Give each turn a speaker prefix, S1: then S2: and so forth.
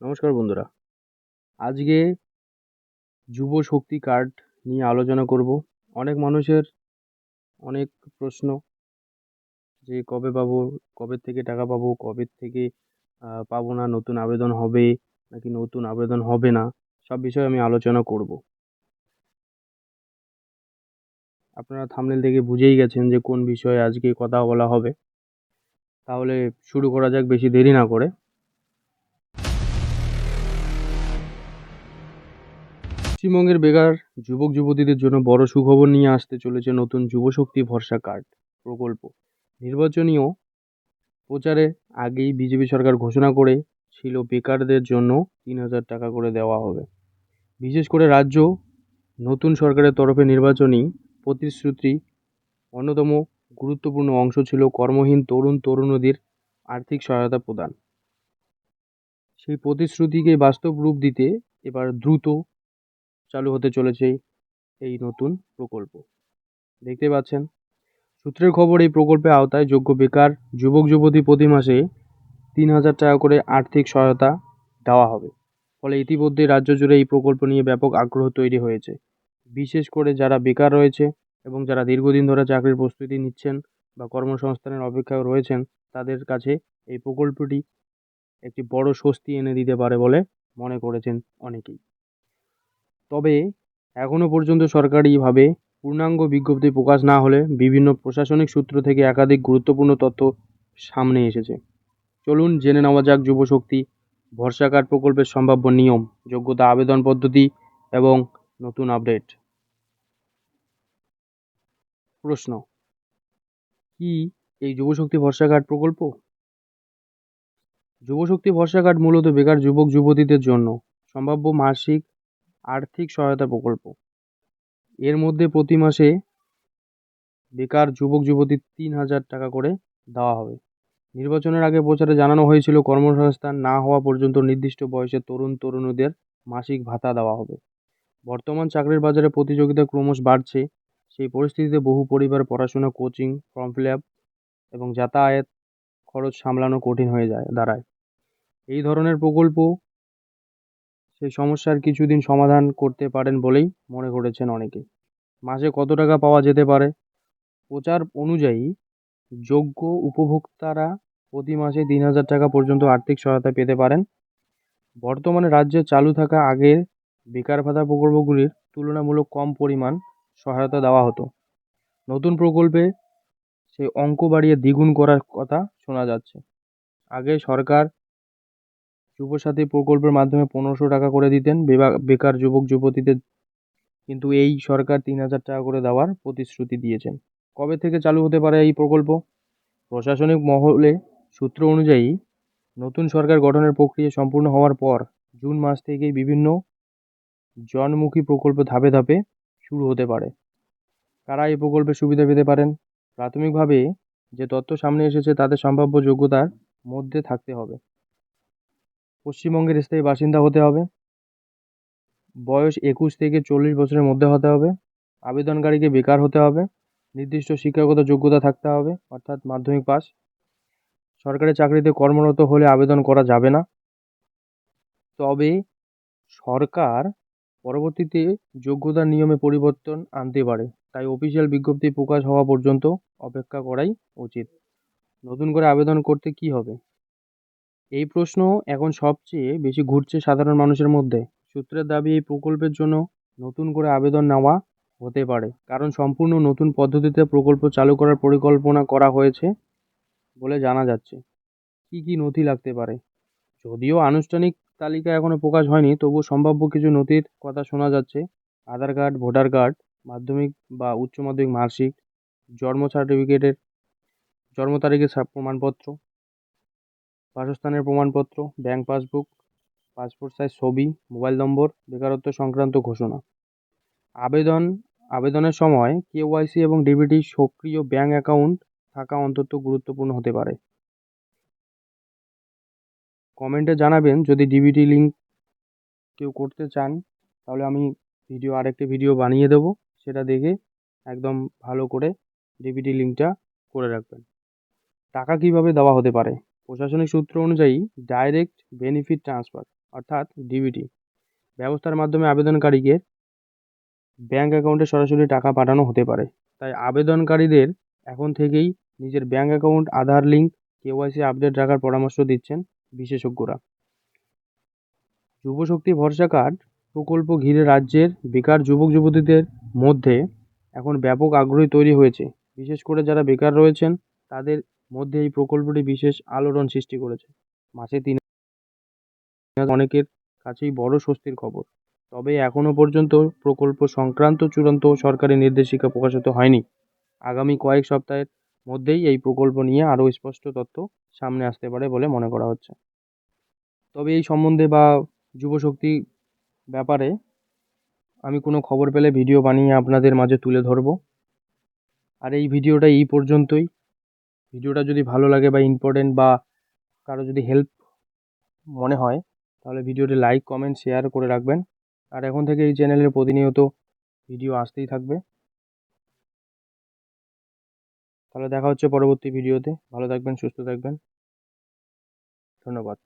S1: নমস্কার বন্ধুরা। আজকে যুব শক্তি কার্ড নিয়ে আলোচনা করব। অনেক মানুষের অনেক প্রশ্ন যে কবে পাবো, কবে থেকে টাকা পাবো, কবে থেকে পাবো না, নতুন আবেদন হবে নাকি নতুন আবেদন হবে না, সব বিষয়ে আমি আলোচনা করব। আপনারা থাম্বনেল দেখে বুঝেই গেছেন যে কোন বিষয়ে আজকে কথা বলা হবে। তাহলে শুরু করা যাক বেশি দেরি না করে। পশ্চিমবঙ্গের বেকার যুবক যুবতীদের জন্য বড় সুখবর নিয়ে আসতে চলেছে নতুন যুবশক্তি ভরসা কার্ড প্রকল্প। নির্বাচনীয় প্রচারের আগেই বিজেপি সরকার ঘোষণা করেছিল বেকারদের জন্য ৩,০০০ টাকা করে দেওয়া হবে। বিশেষ করে রাজ্য নতুন সরকারের তরফে নির্বাচনী প্রতিশ্রুতি অন্যতম গুরুত্বপূর্ণ অংশ ছিল কর্মহীন তরুণ তরুণীদের আর্থিক সহায়তা প্রদান। সেই প্রতিশ্রুতিকে বাস্তব রূপ দিতে এবার দ্রুত চালু হতে চলেছে এই নতুন প্রকল্প। দেখতে পাচ্ছেন, সূত্রের খবর, এই প্রকল্পের আওতায় যোগ্য বেকার যুবক যুবতী প্রতি মাসে ৩,০০০ টাকা করে আর্থিক সহায়তা দেওয়া হবে। ফলে ইতিমধ্যে রাজ্য জুড়ে এই প্রকল্প নিয়ে ব্যাপক আগ্রহ তৈরি হয়েছে। বিশেষ করে যারা বেকার রয়েছে এবং যারা দীর্ঘদিন ধরে চাকরির প্রস্তুতি নিচ্ছেন বা কর্মসংস্থানের অপেক্ষায় রয়েছেন, তাদের কাছে এই প্রকল্পটি একটি বড় স্বস্তি এনে দিতে পারে বলে মনে করেছেন অনেকেই। তবে এখনও পর্যন্ত সরকারিভাবে পূর্ণাঙ্গ বিজ্ঞপ্তি প্রকাশ না হলে বিভিন্ন প্রশাসনিক সূত্র থেকে একাধিক গুরুত্বপূর্ণ তথ্য সামনে এসেছে। চলুন জেনে নেওয়া যাক যুবশক্তি ভরসা কার্ড প্রকল্পের সম্ভাব্য নিয়ম, যোগ্যতা, আবেদন পদ্ধতি এবং নতুন আপডেট। প্রশ্ন: কি এই যুবশক্তি ভরসা কার্ড প্রকল্প? যুবশক্তি ভরসা কার্ড মূলত বেকার যুবক যুবতীদের জন্য সম্ভাব্য মাসিক আর্থিক সহায়তা প্রকল্প। এর মধ্যে প্রতি মাসে বেকার যুবক যুবতীর ৩,০০০ টাকা করে দেওয়া হবে। নির্বাচনের আগে প্রচারে জানানো হয়েছিল কর্মসংস্থান না হওয়া পর্যন্ত নির্দিষ্ট বয়সের তরুণ তরুণীদের মাসিক ভাতা দেওয়া হবে। বর্তমান চাকরির বাজারে প্রতিযোগিতা ক্রমশ বাড়ছে। সেই পরিস্থিতিতে বহু পরিবার পড়াশোনা, কোচিং, ফর্ম ফিল আপ এবং যাতায়াত খরচ সামলানো কঠিন হয়ে দাঁড়ায়। এই ধরনের প্রকল্প সেই সমস্যার কিছুদিন সমাধান করতে পারেন বলেই মনে করেছেন অনেকে। মাসে কত টাকা পাওয়া যেতে পারে? প্রচার অনুযায়ী যোগ্য উপভোক্তারা প্রতি মাসে ৩,০০০ টাকা পর্যন্ত আর্থিক সহায়তা পেতে পারেন। বর্তমানে রাজ্যে চালু থাকা আগের বেকার ভাতা প্রকল্পগুলির তুলনামূলক কম পরিমাণ সহায়তা দেওয়া হতো। নতুন প্রকল্পে সেই অঙ্ক বাড়িয়ে দ্বিগুণ করার কথা শোনা যাচ্ছে। আগে সরকার যুবসাথী প্রকল্পের মাধ্যমে ১৫০০ টাকা করে দিতেন বেকার যুবক যুবতীদের, কিন্তু এই সরকার ৩,০০০ টাকা করে দেওয়ার প্রতিশ্রুতি দিয়েছেন। কবে থেকে চালু হতে পারে এই প্রকল্প? প্রশাসনিক মহলে সূত্র অনুযায়ী নতুন সরকার গঠনের প্রক্রিয়া সম্পূর্ণ হওয়ার পর জুন মাস থেকেই বিভিন্ন জনমুখী প্রকল্প ধাপে ধাপে শুরু হতে পারে। কারা এই প্রকল্পের সুবিধা পেতে পারেন? প্রাথমিকভাবে যে তথ্য সামনে এসেছে তাতে সম্ভাব্য যোগ্যতার মধ্যে থাকতে হবে: পশ্চিমবঙ্গের স্থায়ী বাসিন্দা হতে হবে, বয়স ২১ থেকে ৪০ বছরের মধ্যে হতে হবে, আবেদনকারীকে বেকার হতে হবে, নির্দিষ্ট শিক্ষাগত যোগ্যতা থাকতে হবে অর্থাৎ মাধ্যমিক পাস, সরকারি চাকরিতে কর্মরত হলে আবেদন করা যাবে না। তবে সরকার পরবর্তীতে যোগ্যতার নিয়মে পরিবর্তন আনতে পারে, তাই অফিসিয়াল বিজ্ঞপ্তি প্রকাশ হওয়া পর্যন্ত অপেক্ষা করাই উচিত। নতুন করে আবেদন করতে কি হবে? এই প্রশ্ন এখন সবচেয়ে বেশি ঘুরছে সাধারণ মানুষের মধ্যে। সূত্রের দাবি, এই প্রকল্পের জন্য নতুন করে আবেদন নেওয়া হতে পারে, কারণ সম্পূর্ণ নতুন পদ্ধতিতে প্রকল্প চালু করার পরিকল্পনা করা হয়েছে বলে জানা যাচ্ছে। কি কি নথি লাগতে পারে? যদিও আনুষ্ঠানিক তালিকা এখনো প্রকাশ হয়নি, তবুও সম্ভাব্য কিছু নথির কথা শোনা যাচ্ছে: আধার কার্ড, ভোটার কার্ড, মাধ্যমিক বা উচ্চ মাধ্যমিক মার্কশিট, জন্ম সার্টিফিকেটের জন্ম তারিখের প্রমাণপত্র, বাসস্থানের প্রমাণপত্র, ব্যাংক পাসবুক, পাসপোর্ট সাইজ ছবি, মোবাইল নম্বর, বেকারত্ব সংক্রান্ত ঘোষণা। আবেদন আবেদনের সময় কেওয়াইসি এবং ডিবিটি সক্রিয় ব্যাংক অ্যাকাউন্ট থাকা অন্তত গুরুত্বপূর্ণ হতে পারে। কমেন্টে জানাবেন যদি ডিবিটি লিঙ্ক কেউ করতে চান, তাহলে আমি আরেকটি ভিডিও বানিয়ে দেবো, সেটা দেখে একদম ভালো করে ডিবিটি লিঙ্কটা করে রাখবেন। টাকা কিভাবে দেওয়া হতে পারে? প্রশাসনিক সূত্র অনুযায়ী ডাইরেক্ট বেনিফিট ট্রান্সফার অর্থাৎ ডিবিটি ব্যবস্থার মাধ্যমে আবেদনকারীকে ব্যাংক অ্যাকাউন্টে সরাসরি টাকা পাঠানো হতে পারে। তাই আবেদনকারীদের এখন থেকেই নিজের ব্যাংক অ্যাকাউন্ট, আধার লিঙ্ক, কেওয়াইসি আপডেট রাখার পরামর্শ দিচ্ছেন বিশেষজ্ঞরা। যুবশক্তি ভরসা কার্ড প্রকল্প ঘিরে রাজ্যের বেকার যুবক যুবতীদের মধ্যে এখন ব্যাপক আগ্রহ তৈরি হয়েছে। বিশেষ করে যারা বেকার রয়েছেন তাদের মধ্যে এই প্রকল্পটি বিশেষ আলোড়ন সৃষ্টি করেছে। মাসে 3,000 অনেকের কাছেই বড় স্বস্তির খবর। তবে এখনও পর্যন্ত প্রকল্প সংক্রান্ত চূড়ান্ত সরকারি নির্দেশিকা প্রকাশিত হয়নি। আগামী কয়েক সপ্তাহের মধ্যেই এই প্রকল্প নিয়ে আরও স্পষ্ট তথ্য সামনে আসতে পারে বলে মনে করা হচ্ছে। তবে এই সম্বন্ধে বা যুবশক্তি ব্যাপারে আমি কোনো খবর পেলে ভিডিও বানিয়ে আপনাদের মাঝে তুলে ধরবো। আর এই ভিডিওটা এই পর্যন্তই। ভিডিওটা যদি ভালো লাগে বা ইম্পর্টেন্ট বা কারো যদি হেল্প মনে হয় তাহলে ভিডিওটি লাইক, কমেন্ট, শেয়ার করে রাখবেন। আর এখন থেকে এই চ্যানেলে প্রতিনিয়ত ভিডিও আসতেই থাকবে। তাহলে দেখা হচ্ছে পরবর্তী ভিডিওতে। ভালো থাকবেন, সুস্থ থাকবেন। ধন্যবাদ।